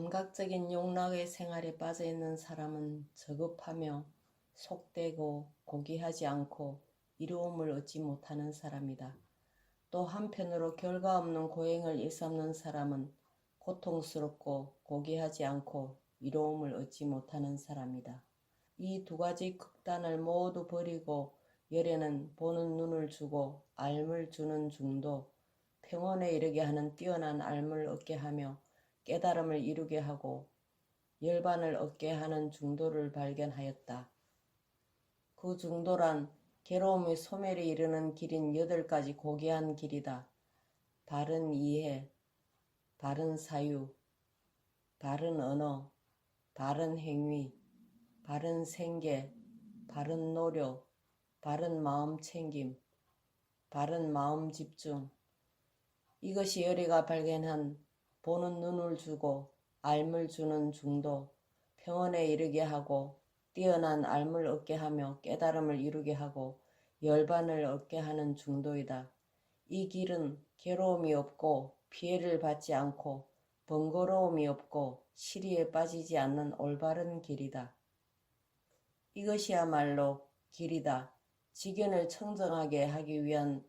감각적인 욕락의 생활에 빠져있는 사람은 저급하며 속되고 고귀하지 않고 이로움을 얻지 못하는 사람이다. 또 한편으로 결과 없는 고행을 일삼는 사람은 고통스럽고 고귀하지 않고 이로움을 얻지 못하는 사람이다. 이 두 가지 극단을 모두 버리고 열에는 보는 눈을 주고 알을 주는 중도, 평온에 이르게 하는 뛰어난 알을 얻게 하며 깨달음을 이루게 하고 열반을 얻게 하는 중도를 발견하였다. 그 중도란 괴로움의 소멸에 이르는 길인 8가지 고귀한 길이다. 바른 이해, 바른 사유, 바른 언어, 바른 행위, 바른 생계, 바른 노력, 바른 마음 챙김, 바른 마음 집중. 이것이 열애가 발견한 보는 눈을 주고 알을 주는 중도, 평온에 이르게 하고 뛰어난 알을 얻게 하며 깨달음을 이루게 하고 열반을 얻게 하는 중도이다. 이 길은 괴로움이 없고 피해를 받지 않고 번거로움이 없고 시리에 빠지지 않는 올바른 길이다. 이것이야말로 길이다. 지견을 청정하게 하기 위한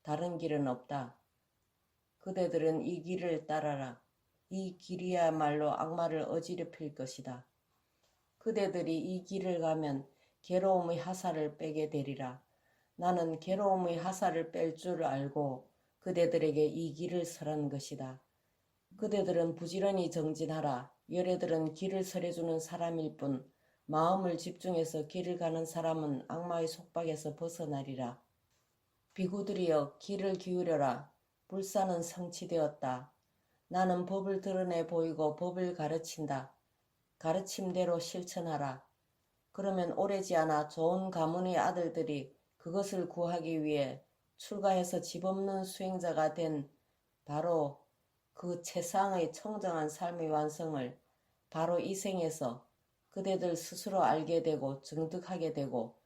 다른 길은 없다. 그대들은 이 길을 따라라. 이 길이야말로 악마를 어지럽힐 것이다. 그대들이 이 길을 가면 괴로움의 하사를 빼게 되리라. 나는 괴로움의 하사를 뺄 줄 알고 그대들에게 이 길을 설한 것이다. 그대들은 부지런히 정진하라. 열애들은 길을 설해주는 사람일 뿐 마음을 집중해서 길을 가는 사람은 악마의 속박에서 벗어나리라. 비구들이여 귀를 기울여라. 불사는 성취되었다. 나는 법을 드러내 보이고 법을 가르친다. 가르침대로 실천하라. 그러면 오래지 않아 좋은 가문의 아들들이 그것을 구하기 위해 출가해서 집 없는 수행자가 된 바로 그 최상의 청정한 삶의 완성을 바로 이 생에서 그대들 스스로 알게 되고 증득하게 되고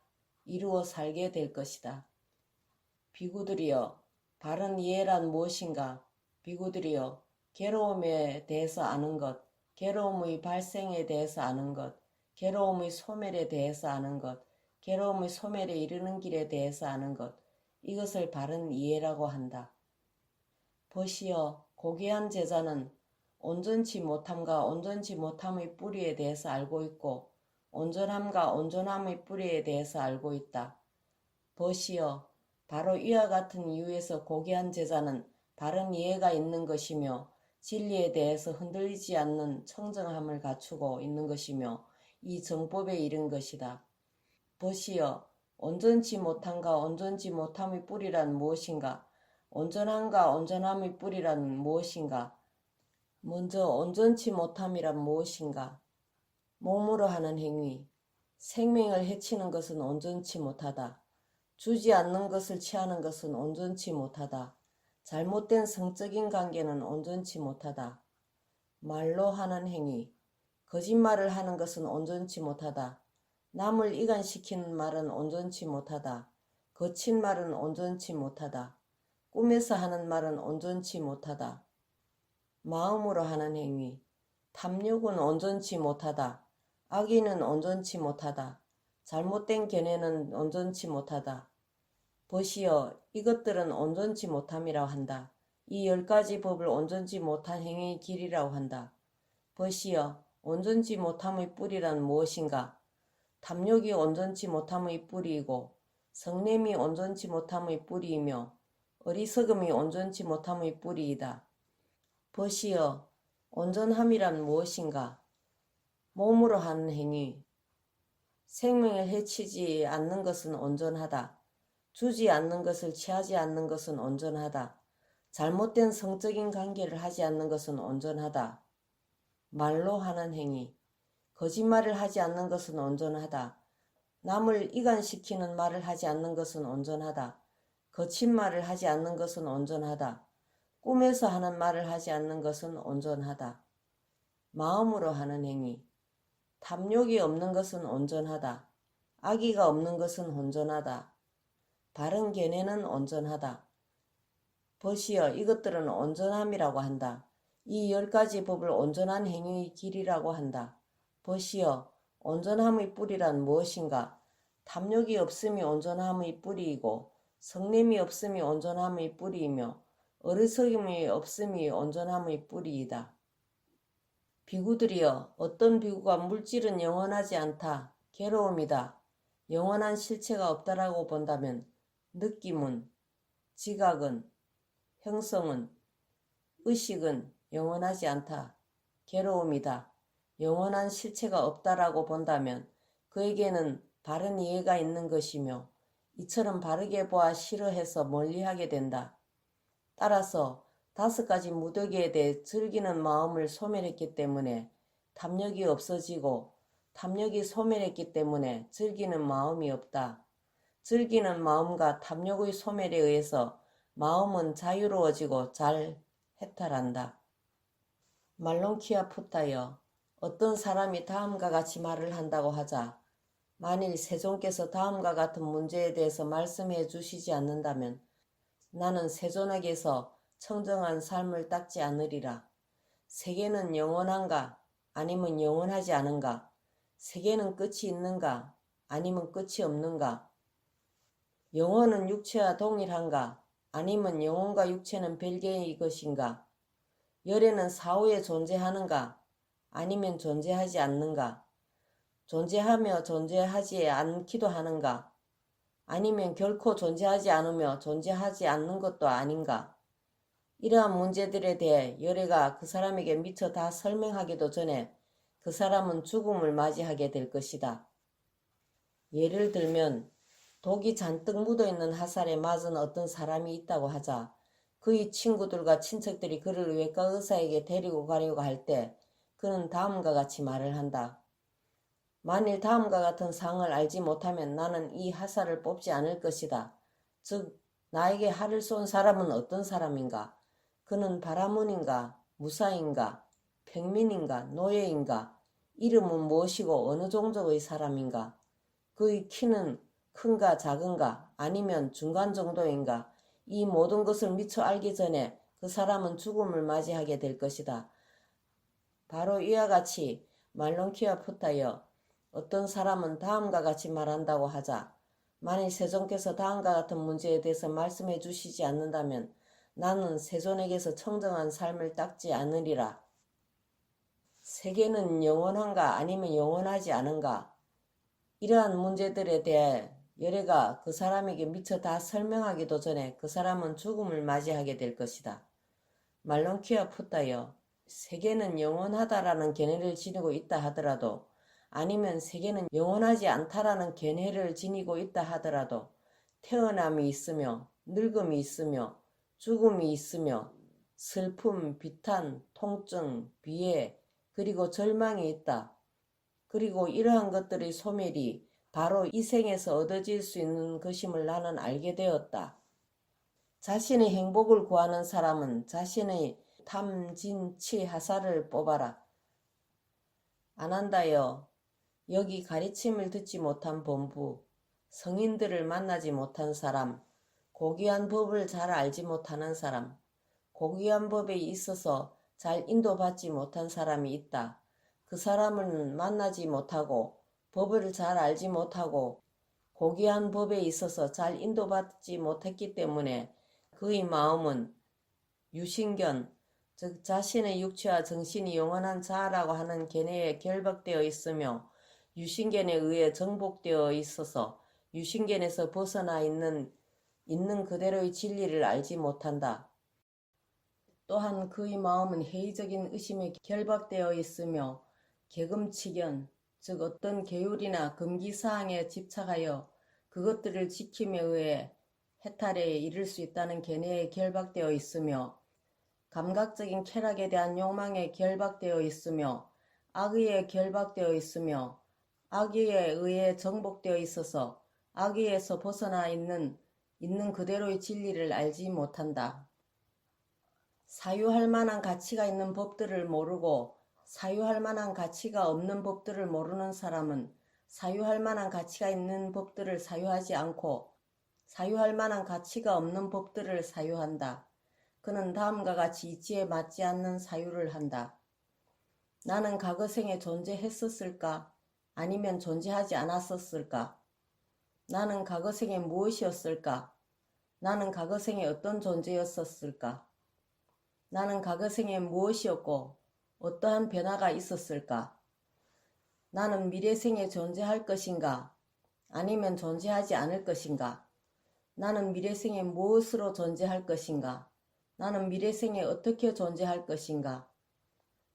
이루어 살게 될 것이다. 비구들이여, 바른 이해란 무엇인가? 비구들이여, 괴로움에 대해서 아는 것, 괴로움의 발생에 대해서 아는 것, 괴로움의 소멸에 대해서 아는 것, 괴로움의 소멸에 이르는 길에 대해서 아는 것, 이것을 바른 이해라고 한다. 보시어, 고귀한 제자는 온전치 못함과 온전치 못함의 뿌리에 대해서 알고 있고 온전함과 온전함의 뿌리에 대해서 알고 있다. 보시어, 바로 이와 같은 이유에서 고귀한 제자는 바른 이해가 있는 것이며 진리에 대해서 흔들리지 않는 청정함을 갖추고 있는 것이며 이 정법에 이른 것이다. 보시어, 온전치 못함과 온전치 못함의 뿌리란 무엇인가? 온전함과 온전함의 뿌리란 무엇인가? 먼저 온전치 못함이란 무엇인가? 몸으로 하는 행위. 생명을 해치는 것은 온전치 못하다. 주지 않는 것을 취하는 것은 온전치 못하다. 잘못된 성적인 관계는 온전치 못하다. 말로 하는 행위. 거짓말을 하는 것은 온전치 못하다. 남을 이간시키는 말은 온전치 못하다. 거친 말은 온전치 못하다. 꿈에서 하는 말은 온전치 못하다. 마음으로 하는 행위. 탐욕은 온전치 못하다. 악의는 온전치 못하다. 잘못된 견해는 온전치 못하다. 보시어, 이것들은 온전치 못함이라고 한다. 이 10가지 법을 온전치 못한 행위의 길이라고 한다. 보시어, 온전치 못함의 뿌리란 무엇인가? 탐욕이 온전치 못함의 뿌리이고 성냄이 온전치 못함의 뿌리이며 어리석음이 온전치 못함의 뿌리이다. 보시어, 온전함이란 무엇인가? 몸으로 하는 행위. 생명을 해치지 않는 것은 온전하다. 주지 않는 것을 취하지 않는 것은 온전하다. 잘못된 성적인 관계를 하지 않는 것은 온전하다. 말로 하는 행위. 거짓말을 하지 않는 것은 온전하다. 남을 이간시키는 말을 하지 않는 것은 온전하다. 거친 말을 하지 않는 것은 온전하다. 꿈에서 하는 말을 하지 않는 것은 온전하다. 마음으로 하는 행위. 탐욕이 없는 것은 온전하다. 악의가 없는 것은 온전하다. 바른 견해는 온전하다. 보시어, 이것들은 온전함이라고 한다. 이 10가지 법을 온전한 행위의 길이라고 한다. 보시어, 온전함의 뿌리란 무엇인가? 탐욕이 없음이 온전함의 뿌리이고 성냄이 없음이 온전함의 뿌리이며 어리석음이 없음이 온전함의 뿌리이다. 비구들이여, 어떤 비구가 물질은 영원하지 않다. 괴로움이다. 영원한 실체가 없다라고 본다면 느낌은, 지각은, 형성은, 의식은 영원하지 않다. 괴로움이다. 영원한 실체가 없다라고 본다면 그에게는 바른 이해가 있는 것이며 이처럼 바르게 보아 싫어해서 멀리하게 된다. 따라서 5가지 무더기에 대해 즐기는 마음을 소멸했기 때문에 탐욕이 없어지고 탐욕이 소멸했기 때문에 즐기는 마음이 없다. 즐기는 마음과 탐욕의 소멸에 의해서 마음은 자유로워지고 잘 해탈한다. 말론키아 푸타여, 어떤 사람이 다음과 같이 말을 한다고 하자 만일 세존께서 다음과 같은 문제에 대해서 말씀해 주시지 않는다면 나는 세존에게서 청정한 삶을 닦지 않으리라. 세계는 영원한가 아니면 영원하지 않은가? 세계는 끝이 있는가 아니면 끝이 없는가? 영혼은 육체와 동일한가 아니면 영혼과 육체는 별개의 것인가? 열애는 사후에 존재하는가 아니면 존재하지 않는가? 존재하며 존재하지 않기도 하는가? 아니면 결코 존재하지 않으며 존재하지 않는 것도 아닌가? 이러한 문제들에 대해 열애가 그 사람에게 미처 다 설명하기도 전에 그 사람은 죽음을 맞이하게 될 것이다. 예를 들면 독이 잔뜩 묻어있는 화살에 맞은 어떤 사람이 있다고 하자 그의 친구들과 친척들이 그를 외과 의사에게 데리고 가려고 할 때 그는 다음과 같이 말을 한다. 만일 다음과 같은 상을 알지 못하면 나는 이 화살을 뽑지 않을 것이다. 즉 나에게 활을 쏜 사람은 어떤 사람인가? 그는 바라문인가? 무사인가? 평민인가? 노예인가? 이름은 무엇이고 어느 종족의 사람인가? 그의 키는 큰가 작은가? 아니면 중간 정도인가? 이 모든 것을 미처 알기 전에 그 사람은 죽음을 맞이하게 될 것이다. 바로 이와 같이 말론키아 푸타여, 어떤 사람은 다음과 같이 말한다고 하자 만일 세존께서 다음과 같은 문제에 대해서 말씀해 주시지 않는다면 나는 세존에게서 청정한 삶을 닦지 않으리라. 세계는 영원한가 아니면 영원하지 않은가? 이러한 문제들에 대해 열애가 그 사람에게 미처 다 설명하기도 전에 그 사람은 죽음을 맞이하게 될 것이다. 말론키아 푸타여, 세계는 영원하다라는 견해를 지니고 있다 하더라도 아니면 세계는 영원하지 않다라는 견해를 지니고 있다 하더라도 태어남이 있으며 늙음이 있으며 죽음이 있으며 슬픔, 비탄, 통증, 비애, 그리고 절망이 있다. 그리고 이러한 것들의 소멸이 바로 이 생에서 얻어질 수 있는 것임을 나는 알게 되었다. 자신의 행복을 구하는 사람은 자신의 탐진치 하사를 뽑아라. 아난다여, 여기 가르침을 듣지 못한 범부, 성인들을 만나지 못한 사람, 고귀한 법을 잘 알지 못하는 사람, 고귀한 법에 있어서 잘 인도받지 못한 사람이 있다. 그 사람은 만나지 못하고 법을 잘 알지 못하고 고귀한 법에 있어서 잘 인도받지 못했기 때문에 그의 마음은 유신견, 즉 자신의 육체와 정신이 영원한 자아라고 하는 견해에 결박되어 있으며 유신견에 의해 정복되어 있어서 유신견에서 벗어나 있는 그대로의 진리를 알지 못한다. 또한 그의 마음은 회의적인 의심에 결박되어 있으며 계금치견, 즉 어떤 계율이나 금기사항에 집착하여 그것들을 지킴에 의해 해탈에 이를 수 있다는 견해에 결박되어 있으며 감각적인 쾌락에 대한 욕망에 결박되어 있으며 악의에 결박되어 있으며 악의에 의해 정복되어 있어서 악의에서 벗어나 있는 그대로의 진리를 알지 못한다. 사유할 만한 가치가 있는 법들을 모르고 사유할 만한 가치가 없는 법들을 모르는 사람은 사유할 만한 가치가 있는 법들을 사유하지 않고 사유할 만한 가치가 없는 법들을 사유한다. 그는 다음과 같이 이치에 맞지 않는 사유를 한다. 나는 과거생에 존재했었을까? 아니면 존재하지 않았었을까? 나는 과거생에 무엇이었을까? 나는 과거생에 어떤 존재였었을까? 나는 과거생에 무엇이었고 어떠한 변화가 있었을까? 나는 미래생에 존재할 것인가? 아니면 존재하지 않을 것인가? 나는 미래생에 무엇으로 존재할 것인가? 나는 미래생에 어떻게 존재할 것인가?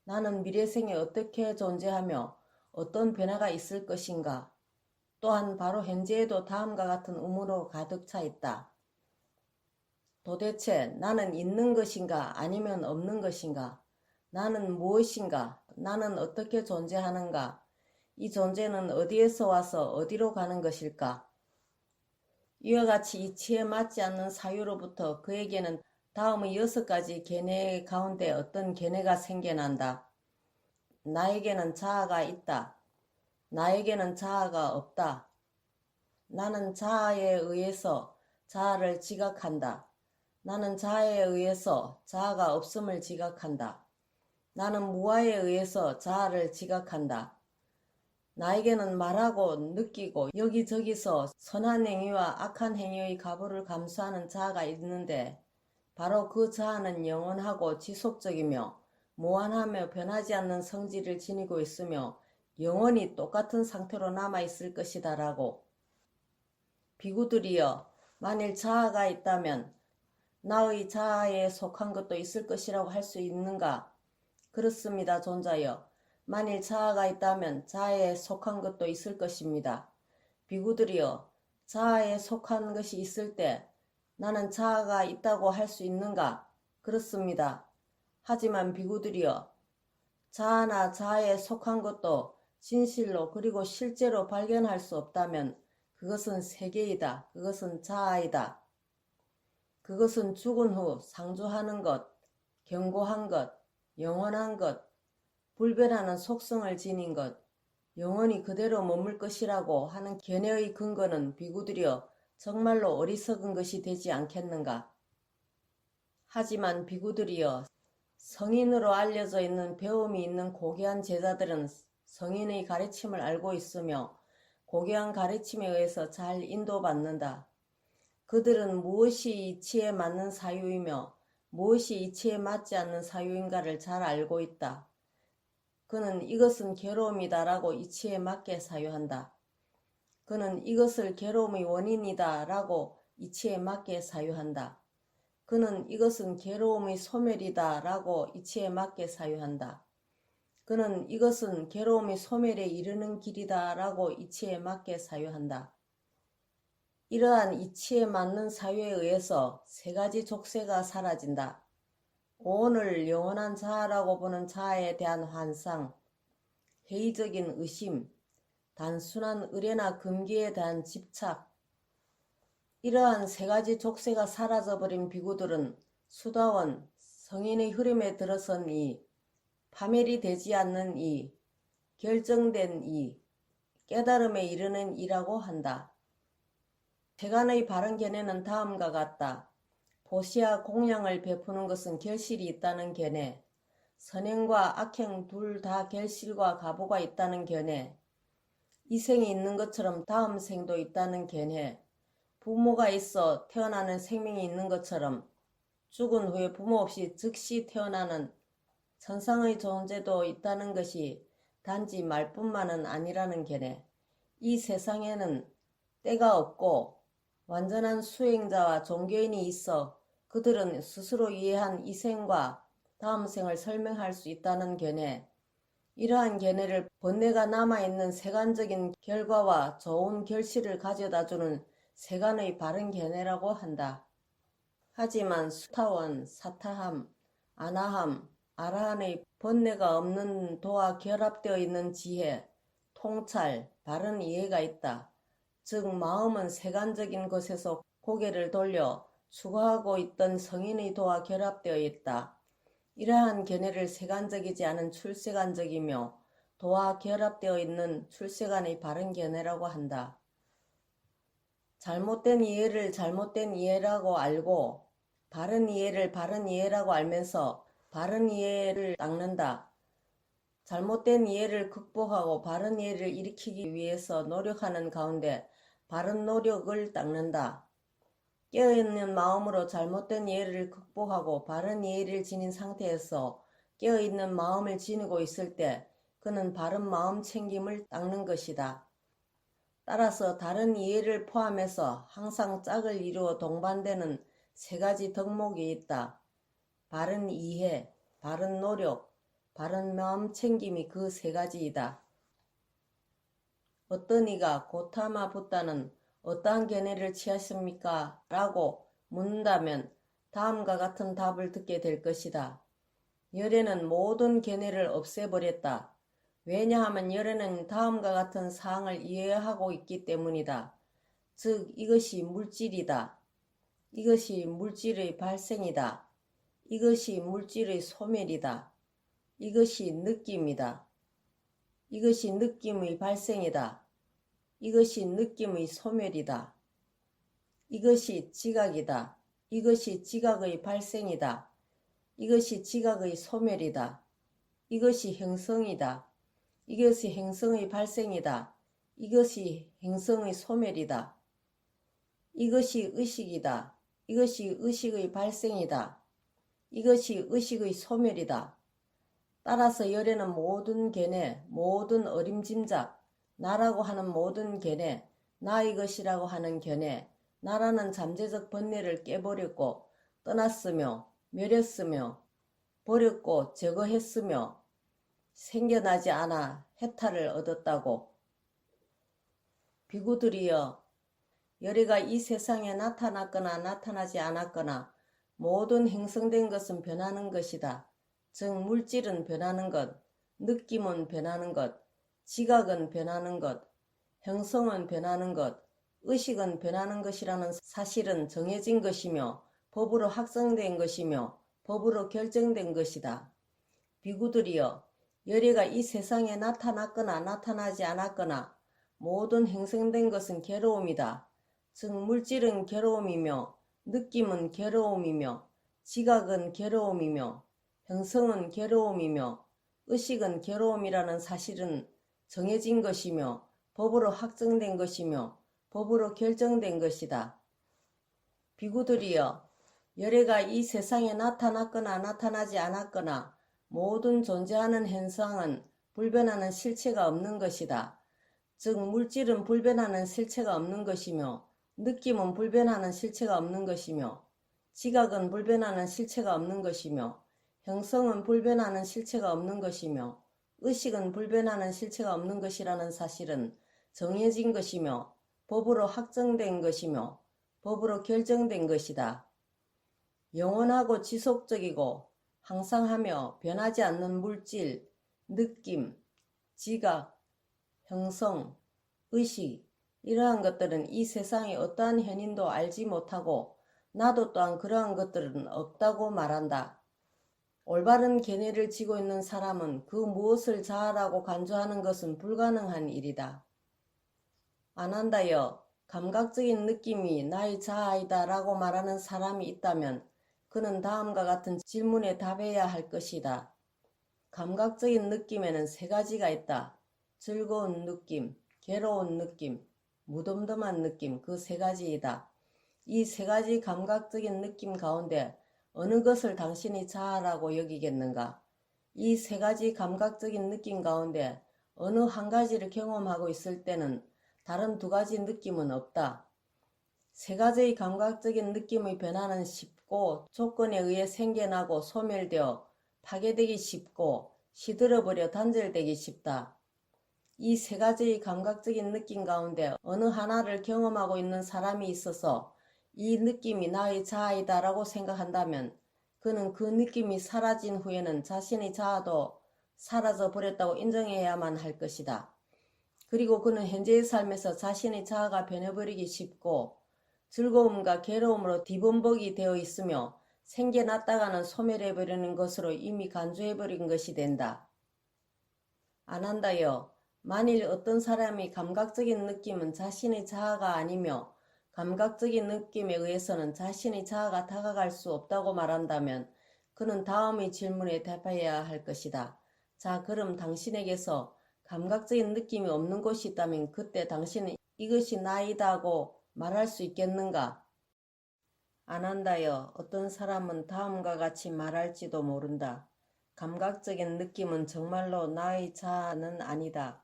나는 미래생에 어떻게 존재하며 어떤 변화가 있을 것인가? 또한 바로 현재에도 다음과 같은 의무로 가득 차 있다. 도대체 나는 있는 것인가 아니면 없는 것인가? 나는 무엇인가? 나는 어떻게 존재하는가? 이 존재는 어디에서 와서 어디로 가는 것일까? 이와 같이 이치에 맞지 않는 사유로부터 그에게는 다음의 6가지 견해 가운데 어떤 견해가 생겨난다. 나에게는 자아가 있다. 나에게는 자아가 없다. 나는 자아에 의해서 자아를 지각한다. 나는 자아에 의해서 자아가 없음을 지각한다. 나는 무아에 의해서 자아를 지각한다. 나에게는 말하고 느끼고 여기저기서 선한 행위와 악한 행위의 가부를 감수하는 자아가 있는데 바로 그 자아는 영원하고 지속적이며 무한하며 변하지 않는 성질을 지니고 있으며 영원히 똑같은 상태로 남아있을 것이다 라고. 비구들이여, 만일 자아가 있다면 나의 자아에 속한 것도 있을 것이라고 할 수 있는가? 그렇습니다, 존자여. 만일 자아가 있다면 자아에 속한 것도 있을 것입니다. 비구들이여, 자아에 속한 것이 있을 때 나는 자아가 있다고 할 수 있는가? 그렇습니다. 하지만 비구들이여, 자아나 자아에 속한 것도 진실로 그리고 실제로 발견할 수 없다면 그것은 세계이다. 그것은 자아이다. 그것은 죽은 후 상주하는 것, 견고한 것, 영원한 것, 불변하는 속성을 지닌 것, 영원히 그대로 머물 것이라고 하는 견해의 근거는 비구들이여 정말로 어리석은 것이 되지 않겠는가? 하지만 비구들이여, 성인으로 알려져 있는 배움이 있는 고귀한 제자들은 성인의 가르침을 알고 있으며 고귀한 가르침에 의해서 잘 인도받는다. 그들은 무엇이 이치에 맞는 사유이며 무엇이 이치에 맞지 않는 사유인가를 잘 알고 있다. 그는 이것은 괴로움이다 라고 이치에 맞게 사유한다. 그는 이것을 괴로움의 원인이다 라고 이치에 맞게 사유한다. 그는 이것은 괴로움의 소멸이다 라고 이치에 맞게 사유한다. 그는 이것은 괴로움의 소멸에 이르는 길이다 라고 이치에 맞게 사유한다. 이러한 이치에 맞는 사유에 의해서 3가지 족쇄가 사라진다. 오온을 영원한 자아라고 보는 자아에 대한 환상, 회의적인 의심, 단순한 의례나 금기에 대한 집착. 이러한 3가지 족쇄가 사라져버린 비구들은 수다원, 성인의 흐름에 들어선 이, 파멸이 되지 않는 이, 결정된 이, 깨달음에 이르는 이라고 한다. 세간의 바른 견해는 다음과 같다. 보시와 공양을 베푸는 것은 결실이 있다는 견해, 선행과 악행 둘 다 결실과 가보가 있다는 견해, 이 생이 있는 것처럼 다음 생도 있다는 견해, 부모가 있어 태어나는 생명이 있는 것처럼 죽은 후에 부모 없이 즉시 태어나는 천상의 존재도 있다는 것이 단지 말뿐만은 아니라는 견해. 이 세상에는 때가 없고 완전한 수행자와 종교인이 있어 그들은 스스로 이해한 이 생과 다음 생을 설명할 수 있다는 견해. 이러한 견해를 번뇌가 남아있는 세간적인 결과와 좋은 결실을 가져다주는 세간의 바른 견해라고 한다. 하지만 수타원, 사타함, 아나함, 아라한의 번뇌가 없는 도와 결합되어 있는 지혜, 통찰, 바른 이해가 있다. 즉 마음은 세간적인 것에서 고개를 돌려 추구하고 있던 성인의 도와 결합되어 있다. 이러한 견해를 세간적이지 않은 출세간적이며 도와 결합되어 있는 출세간의 바른 견해라고 한다. 잘못된 이해를 잘못된 이해라고 알고 바른 이해를 바른 이해라고 알면서 바른 이해를 닦는다. 잘못된 이해를 극복하고 바른 이해를 일으키기 위해서 노력하는 가운데 바른 노력을 닦는다. 깨어있는 마음으로 잘못된 이해를 극복하고 바른 이해를 지닌 상태에서 깨어있는 마음을 지니고 있을 때 그는 바른 마음 챙김을 닦는 것이다. 따라서 다른 이해를 포함해서 항상 짝을 이루어 동반되는 세 가지 덕목이 있다. 바른 이해, 바른 노력, 바른 마음 챙김이 그 세 가지이다. 어떤 이가 고타마 붓다는 어떠한 견해를 취하십니까? 라고 묻는다면 다음과 같은 답을 듣게 될 것이다. 열애는 모든 견해를 없애버렸다. 왜냐하면 열애는 다음과 같은 사항을 이해하고 있기 때문이다. 즉 이것이 물질이다. 이것이 물질의 발생이다. 이것이 물질의 소멸이다. 이것이 느낌이다. 이것이 느낌의 발생이다. 이것이 느낌의 소멸이다. 이것이 지각이다. 이것이 지각의 발생이다. 이것이 지각의 소멸이다. 이것이 행성이다. 이것이 행성의 발생이다. 이것이 행성의 소멸이다. 이것이 의식이다. 이것이 의식의 발생이다. 이것이 의식의 소멸이다. 따라서 열애는 모든 견해, 모든 어림짐작, 나라고 하는 모든 견해, 나의 것이라고 하는 견해, 나라는 잠재적 번뇌를 깨버렸고 떠났으며 멸했으며 버렸고 제거했으며 생겨나지 않아 해탈을 얻었다고. 비구들이여, 열애가 이 세상에 나타났거나 나타나지 않았거나 모든 행성된 것은 변하는 것이다. 즉 물질은 변하는 것, 느낌은 변하는 것, 지각은 변하는 것, 형성은 변하는 것, 의식은 변하는 것이라는 사실은 정해진 것이며 법으로 확정된 것이며 법으로 결정된 것이다. 비구들이여, 열애가 이 세상에 나타났거나 나타나지 않았거나 모든 행성된 것은 괴로움이다. 즉 물질은 괴로움이며 느낌은 괴로움이며 지각은 괴로움이며 형성은 괴로움이며 의식은 괴로움이라는 사실은 정해진 것이며 법으로 확정된 것이며 법으로 결정된 것이다. 비구들이여, 열애가 이 세상에 나타났거나 나타나지 않았거나 모든 존재하는 현상은 불변하는 실체가 없는 것이다. 즉 물질은 불변하는 실체가 없는 것이며 느낌은 불변하는 실체가 없는 것이며 지각은 불변하는 실체가 없는 것이며 형성은 불변하는 실체가 없는 것이며 의식은 불변하는 실체가 없는 것이라는 사실은 정해진 것이며 법으로 확정된 것이며 법으로 결정된 것이다. 영원하고 지속적이고 항상 하며 변하지 않는 물질, 느낌, 지각, 형성, 의식, 이러한 것들은 이 세상의 어떠한 현인도 알지 못하고 나도 또한 그러한 것들은 없다고 말한다. 올바른 견해를 지고 있는 사람은 그 무엇을 자아라고 간주하는 것은 불가능한 일이다. 안한다여, 감각적인 느낌이 나의 자아이다 라고 말하는 사람이 있다면 그는 다음과 같은 질문에 답해야 할 것이다. 감각적인 느낌에는 세 가지가 있다. 즐거운 느낌, 괴로운 느낌, 무덤덤한 느낌, 그 세 가지이다. 이 세 가지 감각적인 느낌 가운데 어느 것을 당신이 자아라고 여기겠는가? 이 세 가지 감각적인 느낌 가운데 어느 한 가지를 경험하고 있을 때는 다른 두 가지 느낌은 없다. 세 가지의 감각적인 느낌의 변화는 쉽고 조건에 의해 생겨나고 소멸되어 파괴되기 쉽고 시들어버려 단절되기 쉽다. 이 세 가지의 감각적인 느낌 가운데 어느 하나를 경험하고 있는 사람이 있어서 이 느낌이 나의 자아이다 라고 생각한다면 그는 그 느낌이 사라진 후에는 자신의 자아도 사라져 버렸다고 인정해야만 할 것이다. 그리고 그는 현재의 삶에서 자신의 자아가 변해버리기 쉽고 즐거움과 괴로움으로 뒤범벅이 되어 있으며 생겨났다가는 소멸해버리는 것으로 이미 간주해버린 것이 된다. 안한다여, 만일 어떤 사람이 감각적인 느낌은 자신의 자아가 아니며 감각적인 느낌에 의해서는 자신의 자아가 다가갈 수 없다고 말한다면 그는 다음의 질문에 답해야 할 것이다. 자, 그럼 당신에게서 감각적인 느낌이 없는 곳이 있다면 그때 당신은 이것이 나이다고 말할 수 있겠는가? 안 한다여. 어떤 사람은 다음과 같이 말할지도 모른다. 감각적인 느낌은 정말로 나의 자아는 아니다.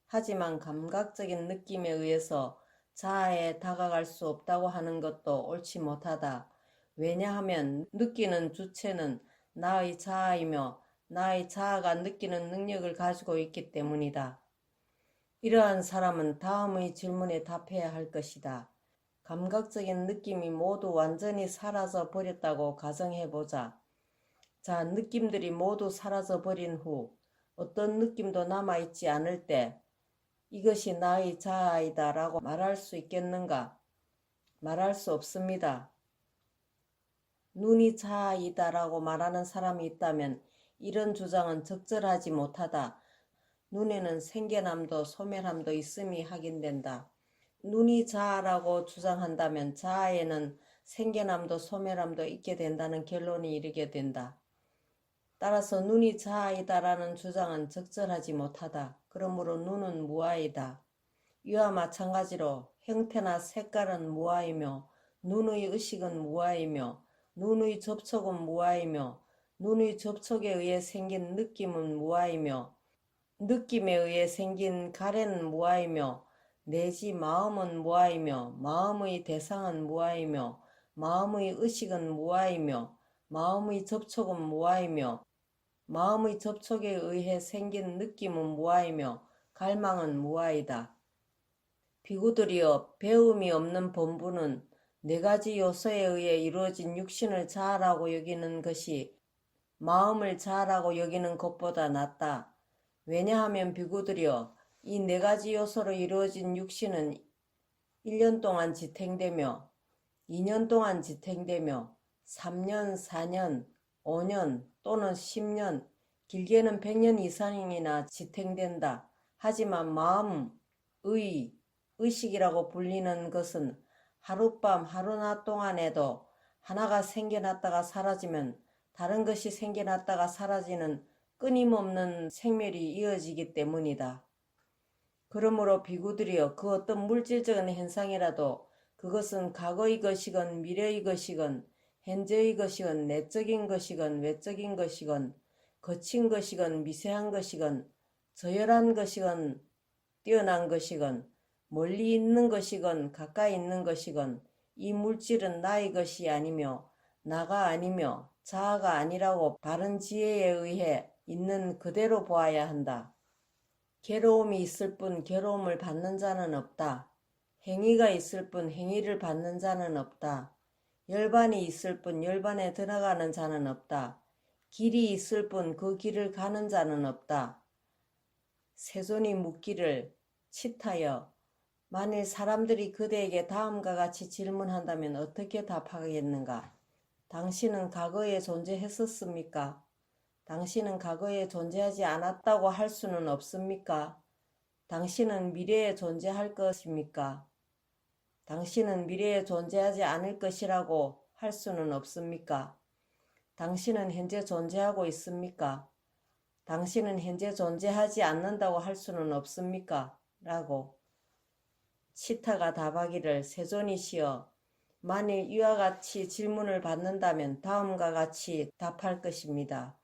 하지만 감각적인 느낌에 의해서 자아에 다가갈 수 없다고 하는 것도 옳지 못하다. 왜냐하면 느끼는 주체는 나의 자아이며 나의 자아가 느끼는 능력을 가지고 있기 때문이다. 이러한 사람은 다음의 질문에 답해야 할 것이다. 감각적인 느낌이 모두 완전히 사라져 버렸다고 가정해보자. 자, 느낌들이 모두 사라져 버린 후 어떤 느낌도 남아있지 않을 때 이것이 나의 자아이다 라고 말할 수 있겠는가? 말할 수 없습니다. 눈이 자아이다 라고 말하는 사람이 있다면 이런 주장은 적절하지 못하다. 눈에는 생겨남도 소멸함도 있음이 확인된다. 눈이 자아라고 주장한다면 자아에는 생겨남도 소멸함도 있게 된다는 결론이 이르게 된다. 따라서 눈이 자아이다라는 주장은 적절하지 못하다. 그러므로 눈은 무아이다. 이와 마찬가지로 형태나 색깔은 무아이며 눈의 의식은 무아이며 눈의 접촉은 무아이며 눈의 접촉에 의해 생긴 느낌은 무아이며 느낌에 의해 생긴 가래는 무아이며 내지 마음은 무아이며 마음의 대상은 무아이며 마음의 의식은 무아이며 마음의 접촉은 무아이며 마음의 접촉에 의해 생긴 느낌은 무아이며 갈망은 무아이다. 비구들이여, 배움이 없는 본부는 네 가지 요소에 의해 이루어진 육신을 자아라고 여기는 것이 마음을 자아라고 여기는 것보다 낫다. 왜냐하면 비구들이여, 이 네 가지 요소로 이루어진 육신은 1년 동안 지탱되며 2년 동안 지탱되며 3년, 4년, 5년 또는 10년, 길게는 100년 이상이나 지탱된다. 하지만 마음, 의식이라고 불리는 것은 하룻밤 하루낮 동안에도 하나가 생겨났다가 사라지면 다른 것이 생겨났다가 사라지는 끊임없는 생멸이 이어지기 때문이다. 그러므로 비구들이여, 그 어떤 물질적인 현상이라도 그것은 과거의 것이건 미래의 것이건 현재의 것이건 내적인 것이건 외적인 것이건 거친 것이건 미세한 것이건 저열한 것이건 뛰어난 것이건 멀리 있는 것이건 가까이 있는 것이건 이 물질은 나의 것이 아니며 나가 아니며 자아가 아니라고 바른 지혜에 의해 있는 그대로 보아야 한다. 괴로움이 있을 뿐 괴로움을 받는 자는 없다. 행위가 있을 뿐 행위를 받는 자는 없다. 열반이 있을 뿐 열반에 들어가는 자는 없다. 길이 있을 뿐 그 길을 가는 자는 없다. 세존이 묻기를, 치타여, 만일 사람들이 그대에게 다음과 같이 질문한다면 어떻게 답하겠는가? 당신은 과거에 존재했었습니까? 당신은 과거에 존재하지 않았다고 할 수는 없습니까? 당신은 미래에 존재할 것입니까? 당신은 미래에 존재하지 않을 것이라고 할 수는 없습니까? 당신은 현재 존재하고 있습니까? 당신은 현재 존재하지 않는다고 할 수는 없습니까? 라고. 치타가 답하기를, 세존이시여, 만일 이와 같이 질문을 받는다면 다음과 같이 답할 것입니다.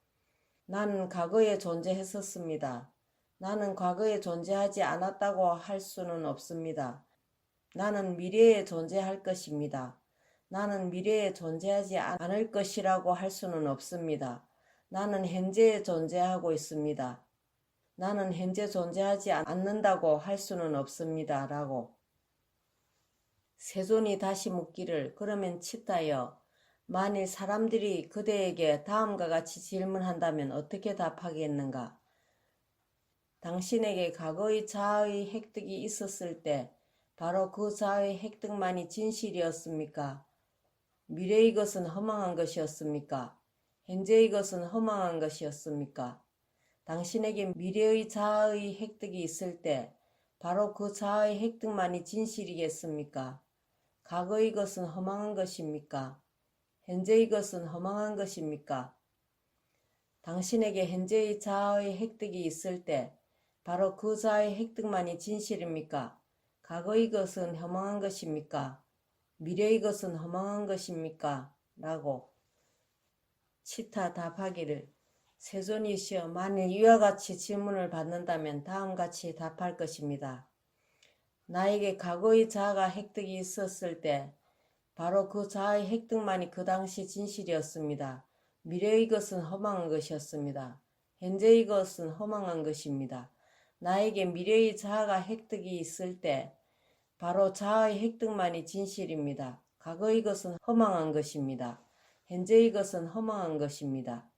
나는 과거에 존재했었습니다. 나는 과거에 존재하지 않았다고 할 수는 없습니다. 나는 미래에 존재할 것입니다. 나는 미래에 존재하지 않을 것이라고 할 수는 없습니다. 나는 현재에 존재하고 있습니다. 나는 현재 존재하지 않는다고 할 수는 없습니다. 라고. 세존이 다시 묻기를, 그러면 치타여, 만일 사람들이 그대에게 다음과 같이 질문한다면 어떻게 답하겠는가? 당신에게 과거의 자아의 획득이 있었을 때 바로 그 자아의 획득만이 진실이었습니까? 미래의 것은 허망한 것이었습니까? 현재의 것은 허망한 것이었습니까? 당신에게 미래의 자아의 획득이 있을 때 바로 그 자아의 획득만이 진실이겠습니까? 과거의 것은 허망한 것입니까? 현재의 것은 허망한 것입니까? 당신에게 현재의 자아의 획득이 있을 때 바로 그 자아의 획득만이 진실입니까? 과거의 것은 허망한 것입니까? 미래의 것은 허망한 것입니까? 라고 치타 답하기를, 세존이시여, 만일 이와 같이 질문을 받는다면 다음같이 답할 것입니다. 나에게 과거의 자아가 획득이 있었을 때 바로 그 자아의 획득만이 그 당시 진실이었습니다. 미래의 것은 허망한 것이었습니다. 현재의 것은 허망한 것입니다. 나에게 미래의 자아가 획득이 있을 때 바로 자아의 획득만이 진실입니다. 과거의 것은 허망한 것입니다. 현재의 것은 허망한 것입니다.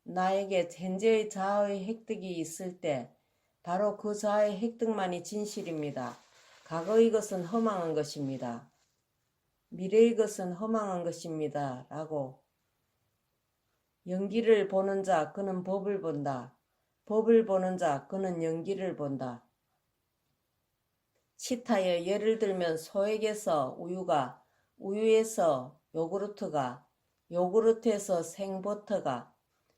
나에게 현재의 자아의 획득이 있을 때 바로 그 자아의 획득만이 진실입니다. 과거의 것은 허망한 것입니다. 미래의 것은 허망한 것입니다. 라고, 연기를 보는 자 그는 법을 본다. 법을 보는 자 그는 연기를 본다. 치타여, 예를 들면 소에게서 우유가, 우유에서 요구르트가, 요구르트에서 생버터가,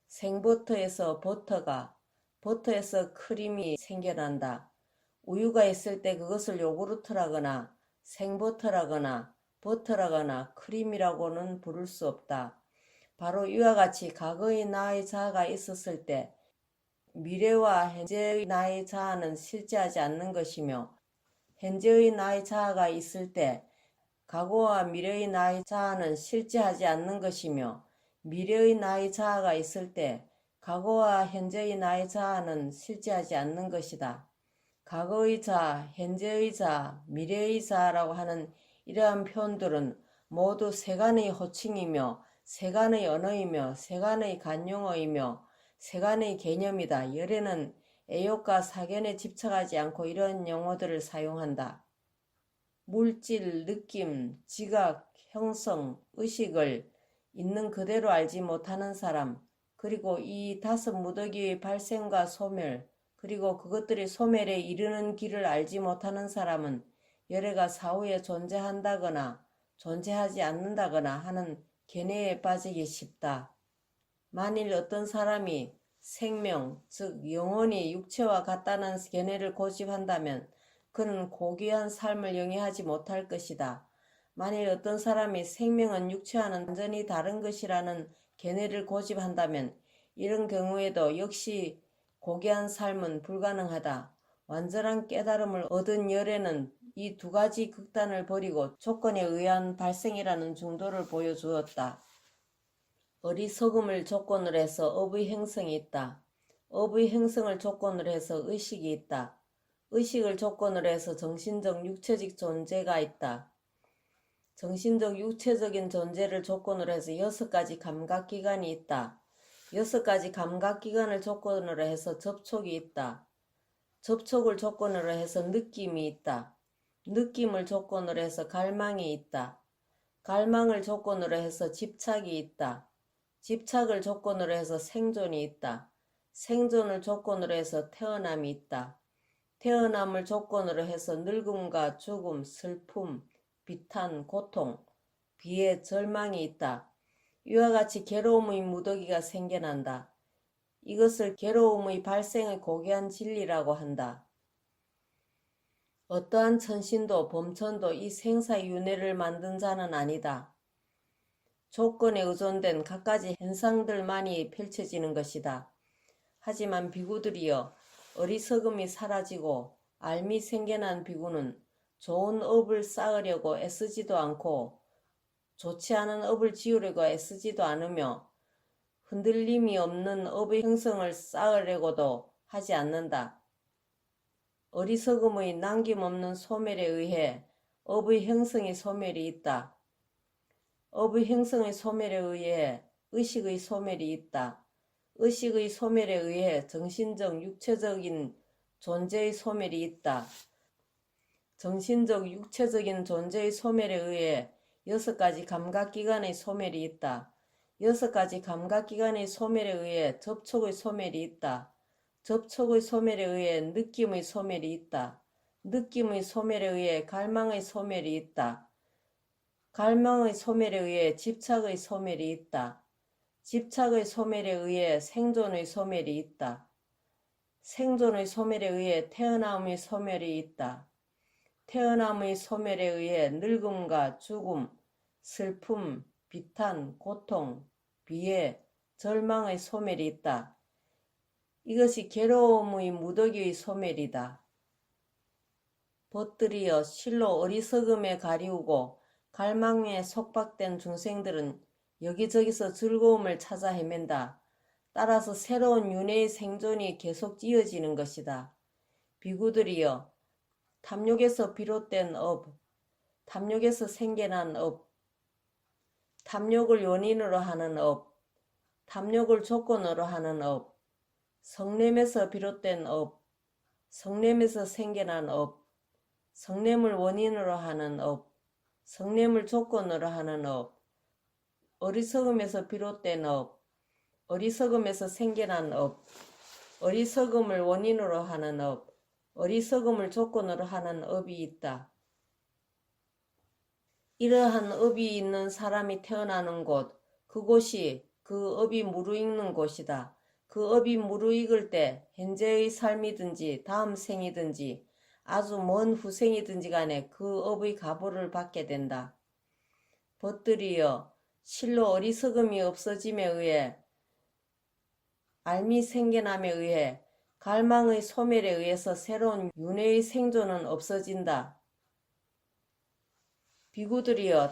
생버터에서 버터가, 버터에서 크림이 생겨난다. 우유가 있을 때 그것을 요구르트라거나 생버터라거나 버터라거나 크림이라고는 부를 수 없다. 바로 이와 같이 과거의 나의 자아가 있었을 때 미래와 현재의 나의 자아는 실제하지 않는 것이며, 현재의 나의 자아가 있을 때 과거와 미래의 나의 자아는 실제하지 않는 것이며, 미래의 나의 자아가 있을 때 과거와 현재의 나의 자아는 실제하지 않는 것이다. 과거의 자아, 현재의 자아, 미래의 자아라고 하는 이러한 표현들은 모두 세간의 호칭이며 세간의 언어이며 세간의 관용어이며 세간의 개념이다. 열에는 애욕과 사견에 집착하지 않고 이런 용어들을 사용한다. 물질, 느낌, 지각, 형성, 의식을 있는 그대로 알지 못하는 사람, 그리고 이 다섯 무더기의 발생과 소멸, 그리고 그것들이 소멸에 이르는 길을 알지 못하는 사람은 열애가 사후에 존재한다거나 존재하지 않는다거나 하는 견해에 빠지기 쉽다. 만일 어떤 사람이 생명, 즉 영혼이 육체와 같다는 견해를 고집한다면 그는 고귀한 삶을 영위하지 못할 것이다. 만일 어떤 사람이 생명은 육체와는 완전히 다른 것이라는 견해를 고집한다면 이런 경우에도 역시 고귀한 삶은 불가능하다. 완전한 깨달음을 얻은 열애는 이 두 가지 극단을 버리고 조건에 의한 발생이라는 중도를 보여주었다. 어리석음을 조건으로 해서 업의 형성이 있다. 업의 형성을 조건으로 해서 의식이 있다. 의식을 조건으로 해서 정신적 육체적 존재가 있다. 정신적 육체적인 존재를 조건으로 해서 6가지 감각기관이 있다. 6가지 감각기관을 조건으로 해서 접촉이 있다. 접촉을 조건으로 해서 느낌이 있다. 느낌을 조건으로 해서 갈망이 있다. 갈망을 조건으로 해서 집착이 있다. 집착을 조건으로 해서 생존이 있다. 생존을 조건으로 해서 태어남이 있다. 태어남을 조건으로 해서 늙음과 죽음, 슬픔, 비탄, 고통, 비애, 절망이 있다. 이와 같이 괴로움의 무더기가 생겨난다. 이것을 괴로움의 발생의 고귀한 진리라고 한다. 어떠한 천신도 범천도 이 생사윤회를 만든 자는 아니다. 조건에 의존된 갖가지 현상들만이 펼쳐지는 것이다. 하지만 비구들이여, 어리석음이 사라지고 알미 생겨난 비구는 좋은 업을 쌓으려고 애쓰지도 않고 좋지 않은 업을 지우려고 애쓰지도 않으며 흔들림이 없는 업의 형성을 쌓으려고도 하지 않는다. 어리석음의 남김없는 소멸에 의해 업의 형성의 소멸이 있다. 업의 형성의 소멸에 의해 의식의 소멸이 있다. 의식의 소멸에 의해 정신적 육체적인 존재의 소멸이 있다. 정신적 육체적인 존재의 소멸에 의해 6가지 감각기관의 소멸이 있다. 6가지 감각기관의 소멸에 의해 접촉의 소멸이 있다. 접촉의 소멸에 의해 느낌의 소멸이 있다. 느낌의 소멸에 의해 갈망의 소멸이 있다. 갈망의 소멸에 의해 집착의 소멸이 있다. 집착의 소멸에 의해 생존의 소멸이 있다. 생존의 소멸에 의해 태어남의 소멸이 있다. 태어남의 소멸에 의해 늙음과 죽음, 슬픔, 비탄, 고통, 비애, 절망의 소멸이 있다. 이것이 괴로움의 무더기의 소멸이다. 벗들이여 실로 어리석음에 가리우고 갈망에 속박된 중생들은 여기저기서 즐거움을 찾아 헤맨다. 따라서 새로운 윤회의 생존이 계속 이어지는 것이다. 비구들이여 탐욕에서 비롯된 업, 탐욕에서 생겨난 업, 탐욕을 원인으로 하는 업, 탐욕을 조건으로 하는 업, 성냄에서 비롯된 업, 성냄에서 생겨난 업, 성냄을 원인으로 하는 업, 성냄을 조건으로 하는 업, 어리석음에서 비롯된 업, 어리석음에서 생겨난 업, 어리석음을 원인으로 하는 업, 어리석음을 조건으로 하는 업이 있다. 이러한 업이 있는 사람이 태어나는 곳, 그곳이 그 업이 무르익는 곳이다. 그 업이 무르익을 때 현재의 삶이든지 다음 생이든지 아주 먼 후생이든지 간에 그 업의 가보를 받게 된다. 벗들이여 실로 어리석음이 없어짐에 의해 알미 생겨남에 의해 갈망의 소멸에 의해서 새로운 윤회의 생존은 없어진다. 비구들이여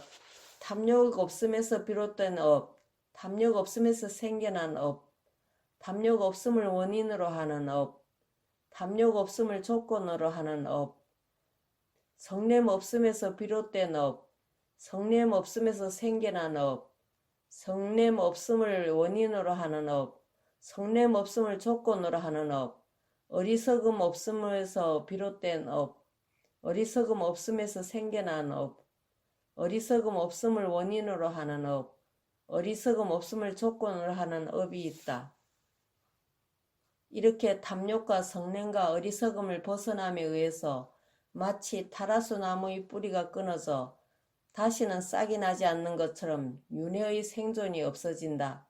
탐욕 없음에서 비롯된 업, 탐욕 없음에서 생겨난 업, 탐욕 없음을 원인으로 하는 업, 탐욕 없음을 조건으로 하는 업, 성냄 없음에서 비롯된 업, 성냄 없음에서 생겨난 업, 성냄 없음을 원인으로 하는 업, 성냄 없음을 조건으로 하는 업, 어리석음 없음에서 비롯된 업, 어리석음 없음에서 생겨난 업, 어리석음 없음을 원인으로 하는 업, 어리석음 없음을 조건으로 하는 업이 있다. 이렇게 탐욕과 성냄과 어리석음을 벗어남에 의해서 마치 타라수 나무의 뿌리가 끊어져 다시는 싹이 나지 않는 것처럼 윤회의 생존이 없어진다.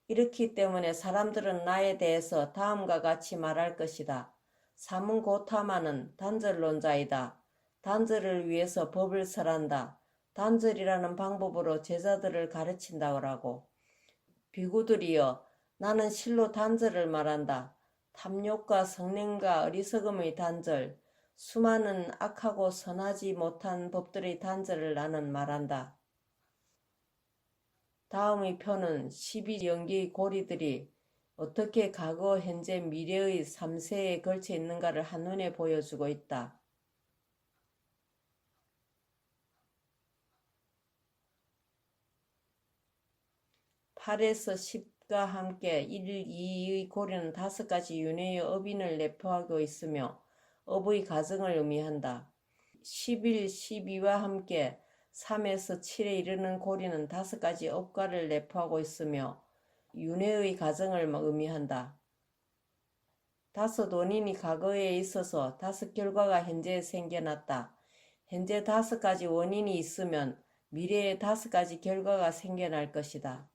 이렇기 때문에 사람들은 나에 대해서 다음과 같이 말할 것이다. 사문고타마는 단절론자이다. 단절을 위해서 법을 설한다. 단절이라는 방법으로 제자들을 가르친다고. 비구들이여 나는 실로 단절을 말한다. 탐욕과 성냄과 어리석음의 단절, 수많은 악하고 선하지 못한 법들의 단절을 나는 말한다. 다음의 표는 12연기의 고리들이 어떻게 과거, 현재, 미래의 3세에 걸쳐 있는가를 한눈에 보여주고 있다. 8에서 10과 함께 1, 2의 고리는 5가지 윤회의 업인을 내포하고 있으며 업의 가정을 의미한다. 11, 12와 함께 3에서 7에 이르는 고리는 5가지 업과를 내포하고 있으며 윤회의 가정을 의미한다. 5 원인이 과거에 있어서 5 결과가 현재에 생겨났다. 현재 5가지 원인이 있으면 미래에 5가지 결과가 생겨날 것이다.